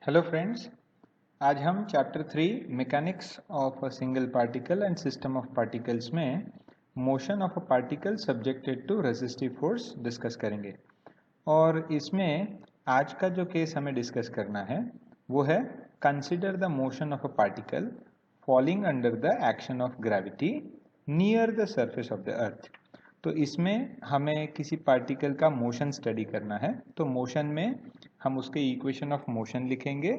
Hello friends, आज हम chapter 3 mechanics of a single particle and system of particles में motion of a particle subjected to resistive force discuss करेंगे। और इसमें आज का जो केस हमें डिस्कस करना है वो है consider the motion of a particle falling under the action of gravity near the surface of the earth. तो इसमें हमें किसी पार्टिकल का मोशन स्टडी करना है। तो मोशन में हम उसके इक्वेशन ऑफ मोशन लिखेंगे,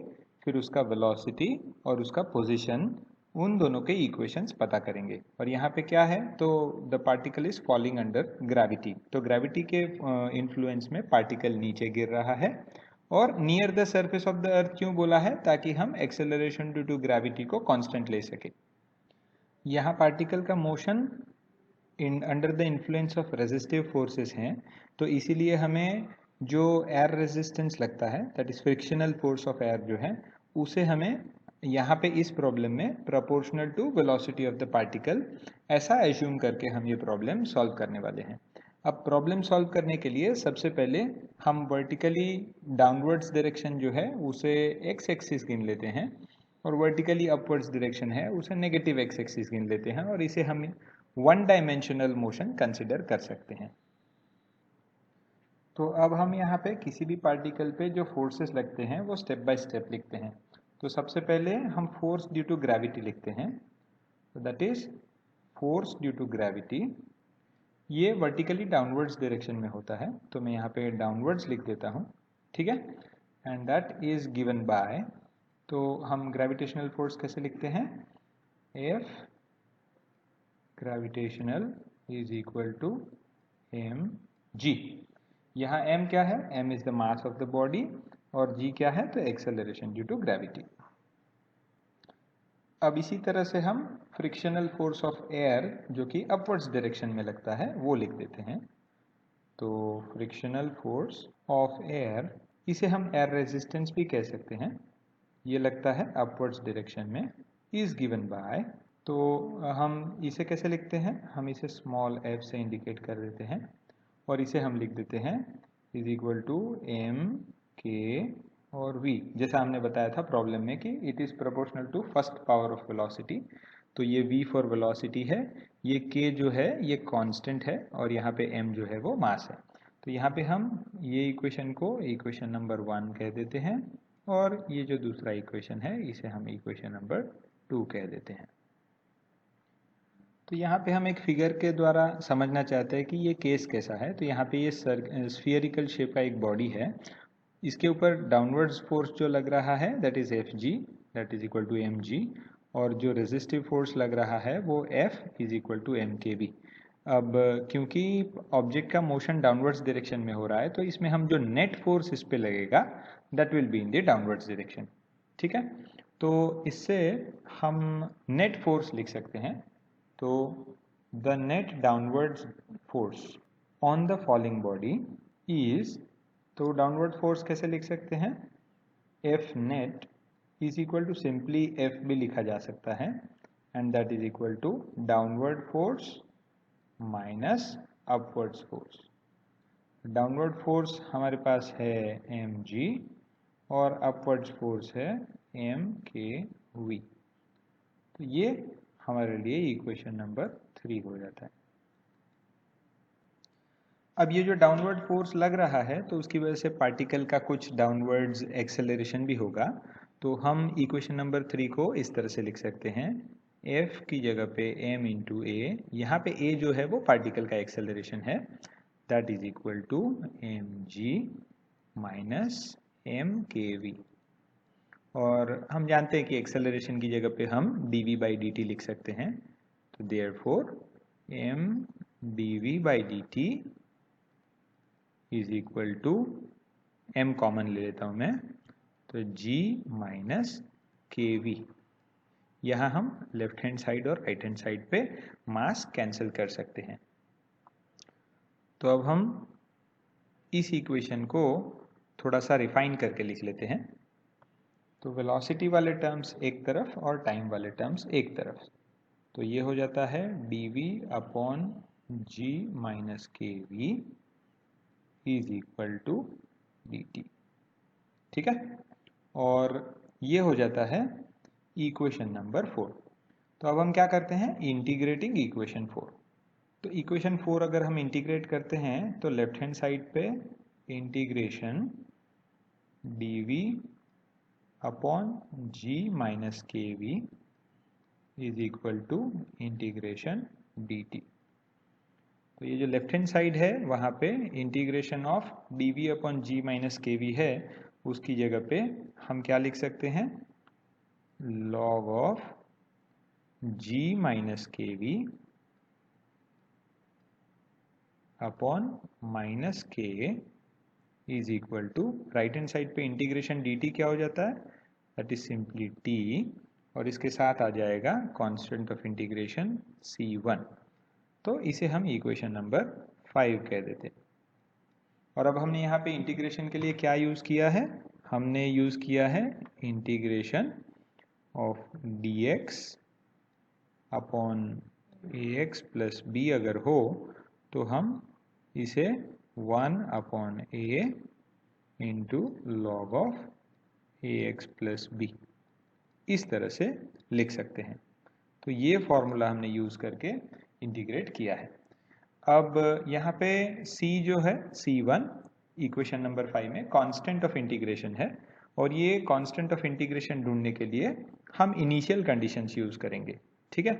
फिर उसका वेलोसिटी और उसका पोजीशन, उन दोनों के इक्वेशंस पता करेंगे। और यहाँ पे क्या है, तो the particle is falling under gravity. तो ग्रेविटी के इन्फ्लुएंस में पार्टिकल नीचे गिर रहा है। और near the surface of the earth क्यों बोला है? ताकि हम एक्सेलरेशन ड्यू टू ग्रेविटी को कांस्टेंट ले सके। यहाँ पार्टिकल का motion under the influence of resistive forces हैं, तो इसीलिए हमें जो एयर रेजिस्टेंस लगता है, that is frictional force of air जो है, उसे हमें यहाँ पे इस प्रॉब्लम में proportional to velocity of the particle ऐसा एज्यूम करके हम ये प्रॉब्लम सॉल्व करने वाले हैं। अब प्रॉब्लम सॉल्व करने के लिए सबसे पहले हम वर्टिकली डाउनवर्ड्स डायरेक्शन जो है उसे एक्स एक्सिस गिन लेते हैं, और वर्टिकली अपवर्ड्स डायरेक्शन है उसे नेगेटिव एक्स एक्सिस गिन लेते हैं, और इसे हम वन डायमेंशनल मोशन कंसिडर कर सकते हैं। तो अब हम यहाँ पे किसी भी पार्टिकल पे जो फोर्सेस लगते हैं वो स्टेप बाय स्टेप लिखते हैं। तो सबसे पहले हम फोर्स ड्यू टू ग्रेविटी लिखते हैं। तो that is force due to gravity. ये वर्टिकली डाउनवर्ड्स डायरेक्शन में होता है, तो मैं यहाँ पे डाउनवर्ड्स लिख देता हूँ, ठीक है। And that is given by, तो हम ग्रेविटेशनल फोर्स कैसे लिखते हैं? F gravitational is equal to M G. यहाँ m क्या है? m is the mass of the body, और g क्या है? तो एक्सेलरेशन ड्यू टू ग्रेविटी। अब इसी तरह से हम फ्रिक्शनल फोर्स ऑफ एयर जो कि अपवर्ड्स डायरेक्शन में लगता है वो लिख देते हैं। तो फ्रिक्शनल फोर्स ऑफ एयर, इसे हम एयर रेजिस्टेंस भी कह सकते हैं, ये लगता है अपवर्ड्स डायरेक्शन में, इज गिवन बाय। तो हम इसे कैसे लिखते हैं? हम इसे स्मॉल f से इंडिकेट कर देते हैं, और इसे हम लिख देते हैं इज इक्वल टू एम के और v। जैसा हमने बताया था प्रॉब्लम में कि it is proportional to first power of velocity. तो ये v फॉर वेलोसिटी है, ये k जो है ये कांस्टेंट है, और यहाँ पे m जो है वो मास है। तो यहाँ पे हम ये इक्वेशन को इक्वेशन नंबर 1 कह देते हैं, और ये जो दूसरा इक्वेशन है इसे हम इक्वेशन नंबर 2 कह देते हैं। तो यहाँ पे हम एक फिगर के द्वारा समझना चाहते हैं कि ये केस कैसा है। तो यहाँ पे ये स्फीयरिकल शेप का एक बॉडी है, इसके ऊपर डाउनवर्ड्स फोर्स जो लग रहा है that is F G, that is equal to M G, और जो रेजिस्टिव फोर्स लग रहा है वो F is equal to M K V. अब क्योंकि ऑब्जेक्ट का मोशन डाउनवर्ड्स डायरेक्शन में हो रहा है, तो इसमें हम जो नेट फोर्स इस पे लगेगा that will be in the downwards direction, ठीक है। तो इससे हम नेट फोर्स लिख सकते हैं। तो the net downwards force on the falling body is, तो डाउनवर्ड फोर्स कैसे लिख सकते हैं? F net is equal to, simply F भी लिखा जा सकता है, and that is equal to downward force minus upwards force. Downward force हमारे पास है एम जी, और अपवर्ड्स फोर्स है एम के वी। तो ये हमारे लिए इक्वेशन नंबर 3 हो जाता है। अब ये जो डाउनवर्ड फोर्स लग रहा है, तो उसकी वजह से पार्टिकल का कुछ डाउनवर्ड्स एक्सेलरेशन भी होगा। तो हम इक्वेशन नंबर 3 को इस तरह से लिख सकते हैं, F की जगह पे m इंटू ए, यहाँ पे a जो है वो पार्टिकल का एक्सेलरेशन है, that is equal to M G minus M K V. और हम जानते हैं कि एक्सेलरेशन की जगह पे हम dv बाई डी टी लिख सकते हैं। तो therefore m dv by D T is equal to, m common ले लेता हूं मैं, तो g माइनस के वी। यहाँ हम लेफ्ट हैंड साइड और राइट हैंड साइड पे मास कैंसिल कर सकते हैं। तो अब हम इस इक्वेशन को थोड़ा सा रिफाइन करके लिख लेते हैं। तो वेलोसिटी वाले टर्म्स एक तरफ और टाइम वाले टर्म्स एक तरफ, तो ये हो जाता है dv upon g minus K V is equal to dt, ठीक है। और ये हो जाता है इक्वेशन नंबर 4। तो अब हम क्या करते हैं, इंटीग्रेटिंग इक्वेशन 4। तो इक्वेशन 4 अगर हम इंटीग्रेट करते हैं तो लेफ्ट हैंड साइड पे integration dv upon g minus kv is equal to integration dt। तो ये जो लेफ्ट हैंड साइड है वहाँ पे integration of dv upon g minus kv है, उसकी जगह पे हम क्या लिख सकते हैं, log of g minus kv upon minus k is equal to, right hand side पे इंटीग्रेशन dt क्या हो जाता है, दैट इज सिंपली t, और इसके साथ आ जाएगा कांस्टेंट ऑफ इंटीग्रेशन c1। तो इसे हम इक्वेशन नंबर 5 कह देते हैं। और अब हमने यहाँ पे इंटीग्रेशन के लिए क्या यूज़ किया है, हमने यूज़ किया है integration of dx upon ax plus b अगर हो तो हम इसे 1 upon a into log of ax plus b इस तरह से लिख सकते हैं। तो ये फॉर्मूला हमने यूज़ करके इंटीग्रेट किया है। अब यहाँ पे c जो है c1 इक्वेशन नंबर 5 में कांस्टेंट ऑफ इंटीग्रेशन है, और ये कांस्टेंट ऑफ इंटीग्रेशन ढूंढने के लिए हम इनिशियल कंडीशंस यूज़ करेंगे। ठीक है,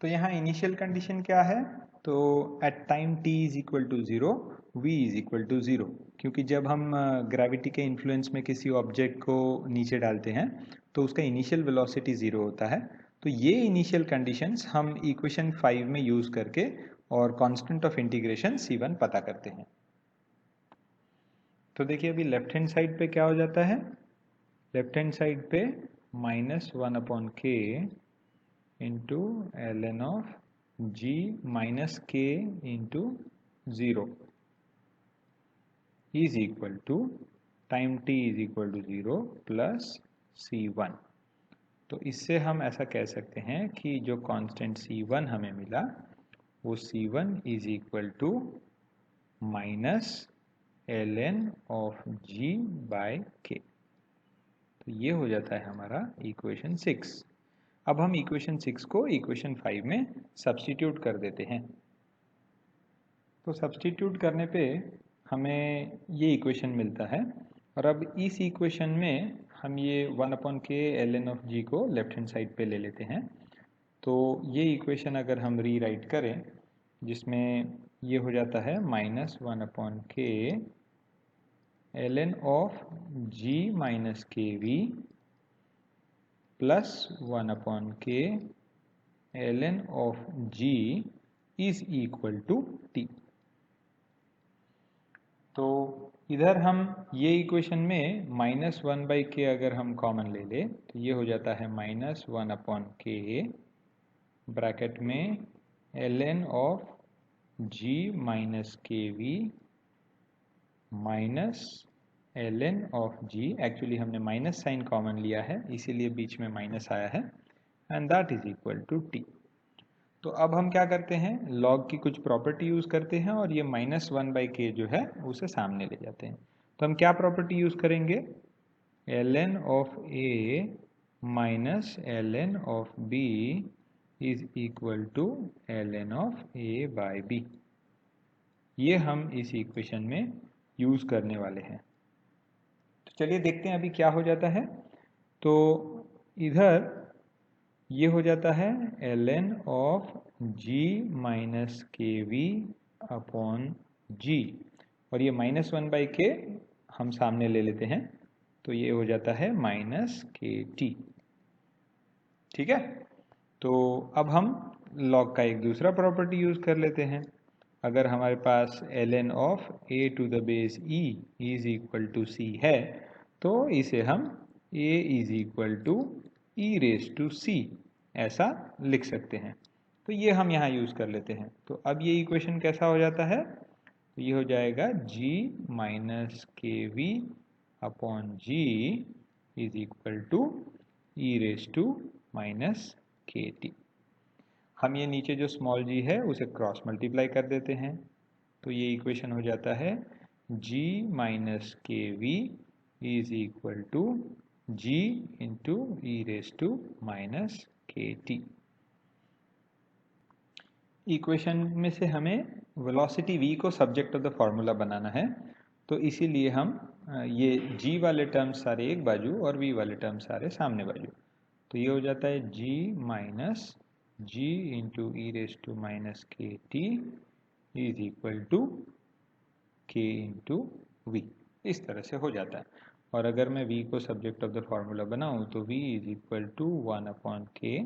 तो यहाँ इनिशियल कंडीशन क्या है, तो at time t is equal to 0 v is equal to 0, क्योंकि जब हम ग्रेविटी के इन्फ्लुएंस में किसी ऑब्जेक्ट को नीचे डालते हैं तो उसका इनिशियल वेलोसिटी 0 होता है। तो ये इनिशियल कंडीशंस हम इक्वेशन 5 में यूज़ करके और कांस्टेंट ऑफ इंटीग्रेशन c1 पता करते हैं। तो देखिए अभी लेफ्ट हैंड साइड पे क्या हो जाता है, लेफ्ट हैंड साइड पे -1 upon k into ln of g minus k into 0 is equal to time t is equal to 0 plus c1। तो इससे हम ऐसा कह सकते हैं कि जो कांस्टेंट c1 हमें मिला वो c1 is equal to minus ln of g by k। तो ये हो जाता है हमारा इक्वेशन 6। अब हम इक्वेशन 6 को इक्वेशन 5 में सब्स्टिट्यूट कर देते हैं। तो सब्स्टिट्यूट करने पे हमें ये इक्वेशन मिलता है, और अब इस इक्वेशन में हम ये 1 upon K ln of g को लेफ्ट हैंड साइड पे ले लेते हैं। तो ये इक्वेशन अगर हम रीराइट करें जिसमें ये हो जाता है -1 upon K ln of g minus K V plus 1 upon K ln of g is equal to t। तो इधर हम ये इक्वेशन में -1/k अगर हम कॉमन ले ले तो ये हो जाता है -1 अपॉन के ब्रैकेट में ln of g minus K V minus ln of g, actually हमने माइनस साइन कॉमन लिया है इसीलिए बीच में माइनस आया है, and that is equal to t। तो अब हम क्या करते हैं, लॉग की कुछ प्रॉपर्टी यूज़ करते हैं और ये -1/k जो है उसे सामने ले जाते हैं। तो हम क्या प्रॉपर्टी यूज़ करेंगे, ln of a minus ln of b is equal to ln of a by b। ये हम इस इक्वेशन में यूज़ करने वाले हैं। तो चलिए देखते हैं अभी क्या हो जाता है। तो इधर ये हो जाता है ln of g minus K V upon g, और ये -1/k हम सामने ले लेते हैं तो ये हो जाता है -kt। ठीक है, तो अब हम log का एक दूसरा प्रॉपर्टी यूज़ कर लेते हैं। अगर हमारे पास ln of a to the base e is equal to c है तो इसे हम a is equal to e raise to c ऐसा लिख सकते हैं। तो ये हम यहाँ यूज़ कर लेते हैं। तो अब ये इक्वेशन कैसा हो जाता है, तो ये हो जाएगा g minus K V upon g is equal to e raise to minus के टी। हम ये नीचे जो स्मॉल g है उसे क्रॉस मल्टीप्लाई कर देते हैं, तो ये इक्वेशन हो जाता है g minus K V is equal to g into E raise to minus के टी। इक्वेशन में से हमें वेलोसिटी v को सब्जेक्ट ऑफ द फॉर्मूला बनाना है, तो इसीलिए हम ये g वाले टर्म्स सारे एक बाजू और v वाले टर्म्स सारे सामने बाजू, तो ये हो जाता है g minus g into E raise to minus के t is equal to k into v. इस तरह से हो जाता है। और अगर मैं v को सब्जेक्ट ऑफ द फॉर्मूला बनाऊं तो v is equal to 1/k,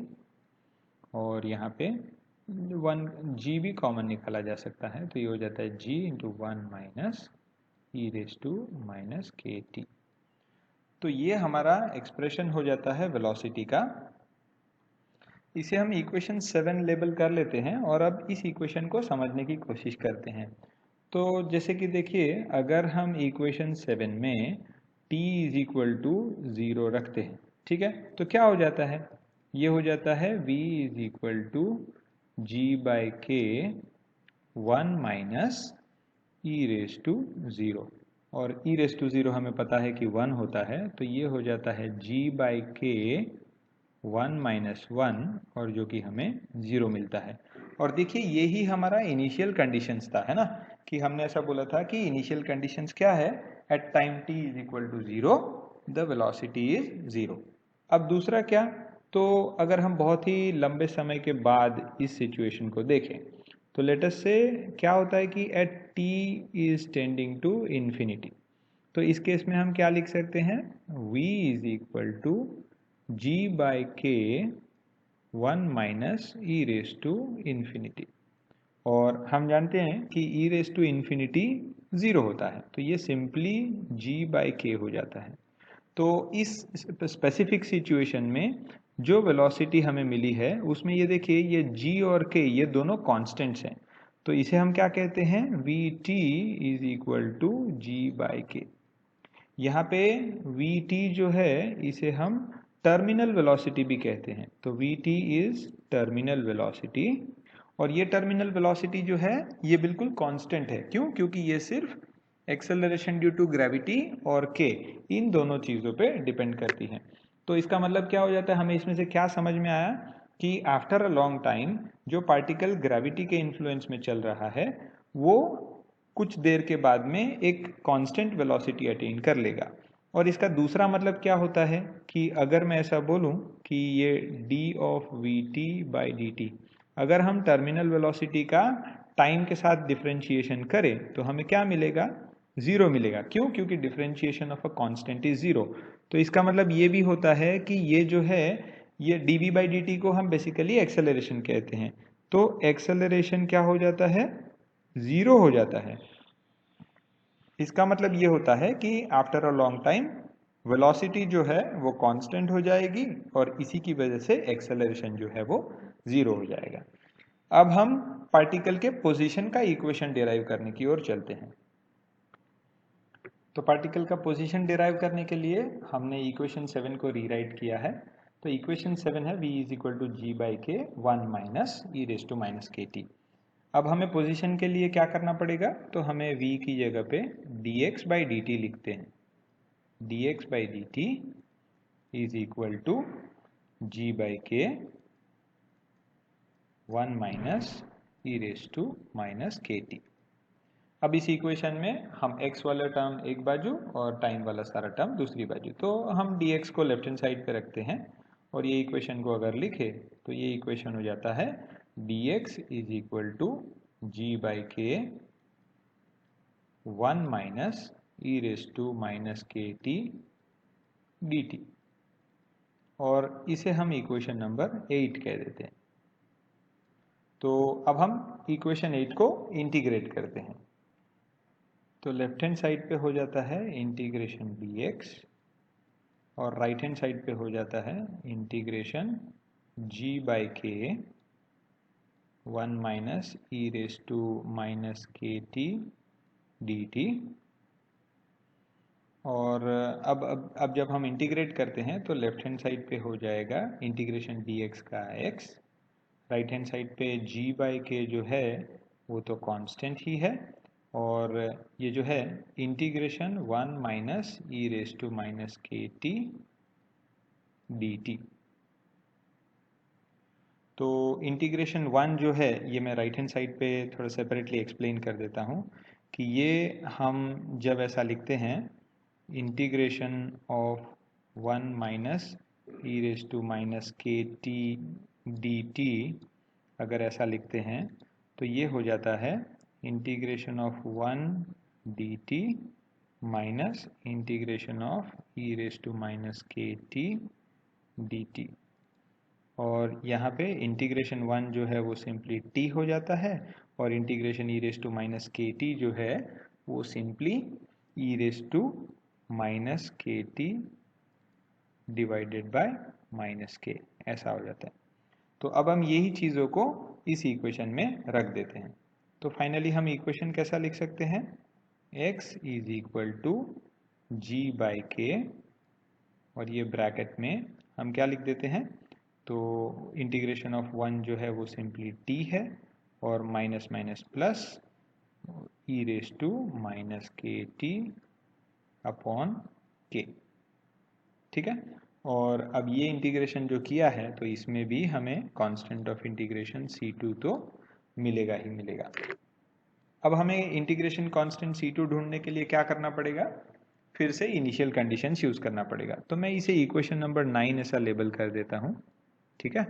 और यहाँ पे 1g भी कॉमन निकाला जा सकता है, तो ये हो जाता है g into 1 minus E raise to minus के टी। तो ये हमारा एक्सप्रेशन हो जाता है वेलोसिटी का। इसे हम इक्वेशन 7 लेबल कर लेते हैं और अब इस इक्वेशन को समझने की कोशिश करते हैं। तो जैसे कि देखिए, अगर हम इक्वेशन 7 में t इज इक्वल टू 0 रखते हैं, ठीक है, तो क्या हो जाता है? ये हो जाता है v is equal to g by K 1 minus E raise to 0, और ई रेस टू 0 हमें पता है कि 1 होता है, तो ये हो जाता है g बाई के 1 माइनस 1, और जो कि हमें 0 मिलता है। और देखिए, यही हमारा इनिशियल कंडीशंस था, है ना, कि हमने ऐसा बोला था कि इनिशियल कंडीशंस क्या है? At time t is equal to 0 the velocity is 0। अब दूसरा क्या? तो अगर हम बहुत ही लंबे समय के बाद इस सिचुएशन को देखें, तो लेट अस से क्या होता है कि at t is tending to infinity, तो इस केस में हम क्या लिख सकते हैं? v is equal to g by K 1 minus E raise to infinity, और हम जानते हैं कि ई रेस टू इन्फिनिटी 0 होता है, तो ये सिंपली g बाई के हो जाता है। तो इस स्पेसिफिक सिचुएशन में जो वेलोसिटी हमें मिली है उसमें ये देखिए, ये g और k ये दोनों कांस्टेंट्स हैं, तो इसे हम क्या कहते हैं? vt is equal to g by K. यहाँ पे vt जो है इसे हम टर्मिनल वेलोसिटी भी कहते हैं, तो vt इज टर्मिनल वेलोसिटी, और ये टर्मिनल वेलोसिटी जो है ये बिल्कुल कांस्टेंट है। क्यों? क्योंकि ये सिर्फ एक्सेलरेशन ड्यू टू ग्रेविटी और k इन दोनों चीज़ों पे डिपेंड करती है। तो इसका मतलब क्या हो जाता है? हमें इसमें से क्या समझ में आया कि आफ्टर अ लॉन्ग टाइम जो पार्टिकल ग्रेविटी के इन्फ्लुएंस में चल रहा है वो कुछ देर के बाद में एक कांस्टेंट वेलोसिटी अटेन कर लेगा। और इसका दूसरा मतलब क्या होता है कि अगर मैं ऐसा बोलूं कि ये d of we T by D t, अगर हम टर्मिनल वेलोसिटी का टाइम के साथ डिफरेंशिएशन करें तो हमें क्या मिलेगा? 0 मिलेगा। क्यों? क्योंकि differentiation of a constant is 0। तो इसका मतलब ये भी होता है कि ये जो है ये dv बाई डी टी को हम बेसिकली एक्सेलरेशन कहते हैं, तो एक्सेलरेशन क्या हो जाता है? 0 हो जाता है। इसका मतलब ये होता है कि after a long time velocity जो है वो कांस्टेंट हो जाएगी, और इसी की वजह से एक्सेलरेशन जो है वो 0 हो जाएगा। अब हम पार्टिकल के पोजीशन का इक्वेशन डिराइव करने की ओर चलते हैं। तो पार्टिकल का पोजीशन डिराइव करने के लिए हमने इक्वेशन 7 को रीराइट किया है। तो इक्वेशन 7 है v is equal to ji by K 1 minus E raise to minus के टी। अब हमें पोजीशन के लिए क्या करना पड़ेगा? तो हमें v की जगह पे dx बाई डी टी लिखते हैं। dx by D T is equal to ji by K 1 minus E raise to minus के टी। अब इस इक्वेशन में हम x वाला टर्म एक बाजू और टाइम वाला सारा टर्म दूसरी बाजू, तो हम dx को लेफ्ट हैंड साइड पे रखते हैं, और ये इक्वेशन को अगर लिखे तो ये इक्वेशन हो जाता है dx is equal to ji by K 1 minus E raise to minus के टी डी टी, और इसे हम इक्वेशन नंबर 8 कह देते हैं। तो अब हम इक्वेशन 8 को इंटीग्रेट करते हैं, तो लेफ्ट हैंड साइड पे हो जाता है इंटीग्रेशन dx, और राइट हैंड साइड पे हो जाता है integration g by K 1 minus E raise to minus के टी डी टी। और अब जब हम इंटीग्रेट करते हैं तो लेफ्ट हैंड साइड पे हो जाएगा इंटीग्रेशन dx का x, राइट हैंड साइड पे g बाई के जो है वो तो कांस्टेंट ही है, और ये जो है integration 1 minus E raise to minus के टी डी टी। तो इंटीग्रेशन 1 जो है ये मैं राइट हैंड साइड पे थोड़ा सेपरेटली एक्सप्लेन कर देता हूँ कि ये हम जब ऐसा लिखते हैं integration of 1 minus E raise to minus के टी डी टी, अगर ऐसा लिखते हैं तो ये हो जाता है integration of 1 d t minus integration of e raise to minus के टी डी टी। और यहाँ पे इंटीग्रेशन 1 जो है वो सिंपली t हो जाता है और integration e raise to minus के टी जो है वो simply e raise to minus के t divided by minus k, ऐसा हो जाता है। तो अब हम यही चीज़ों को इस इक्वेशन में रख देते हैं। तो फाइनली हम इक्वेशन कैसा लिख सकते हैं, x is equal to ji by k, और ये ब्रैकेट में हम क्या लिख देते हैं, तो इंटीग्रेशन ऑफ 1 जो है वो सिंपली t है और minus minus plus e raise to minus के टी अपॉन के, ठीक है। और अब ये इंटीग्रेशन जो किया है तो इसमें भी हमें कांस्टेंट ऑफ इंटीग्रेशन C2 तो मिलेगा ही मिलेगा। अब हमें इंटीग्रेशन कांस्टेंट C2 ढूंढने के लिए क्या करना पड़ेगा, फिर से इनिशियल कंडीशंस यूज करना पड़ेगा। तो मैं इसे इक्वेशन नंबर 9 ऐसा लेबल कर देता हूँ, ठीक है।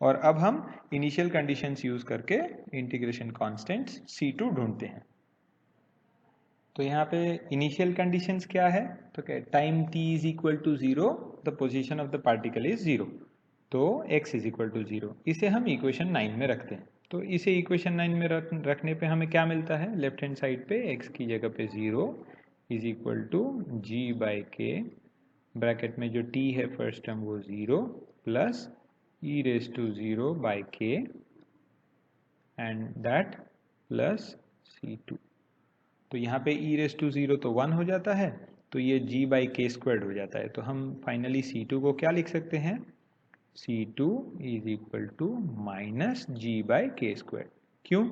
और अब हम इनिशियल कंडीशंस यूज करके इंटीग्रेशन कांस्टेंट C2 ढूंढते हैं। तो यहाँ पे इनिशियल कंडीशंस क्या है, तो क्या time t is equal to 0 the position of the particle is 0, तो x इज इक्वल टू 0, इसे हम इक्वेशन 9 में रखते हैं। तो इसे इक्वेशन 9 में रखने पे हमें क्या मिलता है, लेफ्ट हैंड साइड पे x की जगह पे 0 is equal to ji by k, bracket में जो t है फर्स्ट टर्म वो 0 plus e raise to 0 by k and that plus C2। तो यहाँ पे e रेस टू 0 तो 1 हो जाता है, तो ये g बाई के स्क्वायर्ड हो जाता है। तो हम फाइनली C2 को क्या लिख सकते हैं, C2 is equal to minus g by k squared. क्यों,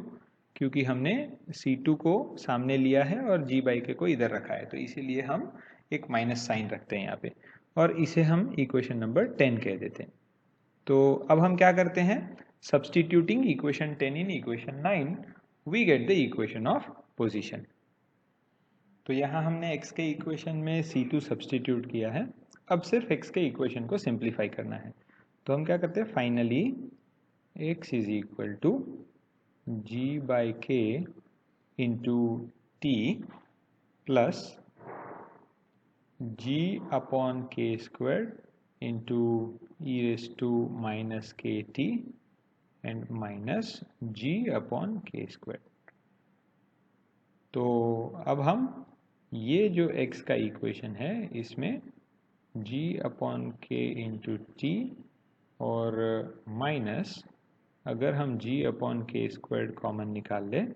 क्योंकि हमने C2 को सामने लिया है और g बाई के को इधर रखा है, तो इसीलिए हम एक माइनस साइन रखते हैं यहाँ पे, और इसे हम इक्वेशन नंबर 10 कह देते हैं। तो अब हम क्या करते हैं, substituting equation 10 in equation 9 we get the equation of position. तो यहाँ हमने x के इक्वेशन में C2 सब्सटीट्यूट किया है, अब सिर्फ x के इक्वेशन को सिंप्लीफाई करना है। तो हम क्या करते हैं, finally x is equal to ji by k into t plus g upon k square into E raise to minus के t and minus g upon k square. तो अब हम ये जो x का इक्वेशन है इसमें g अपॉन के इंटू टी और माइनस, अगर हम g upon k square common निकाल लें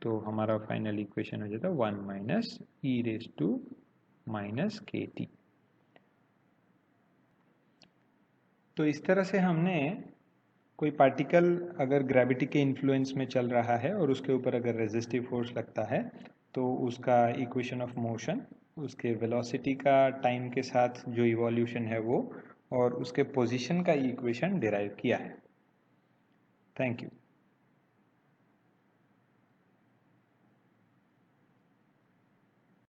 तो हमारा फाइनल इक्वेशन हो जाता है 1 minus E raise to minus के टी। तो इस तरह से हमने कोई पार्टिकल अगर ग्रेविटी के इन्फ्लुएंस में चल रहा है और उसके ऊपर अगर रेजिस्टिव फोर्स लगता है तो उसका इक्वेशन ऑफ मोशन, उसके वेलोसिटी का टाइम के साथ जो इवोल्यूशन है वो, और उसके पोजीशन का इक्वेशन डिराइव किया है। Thank you.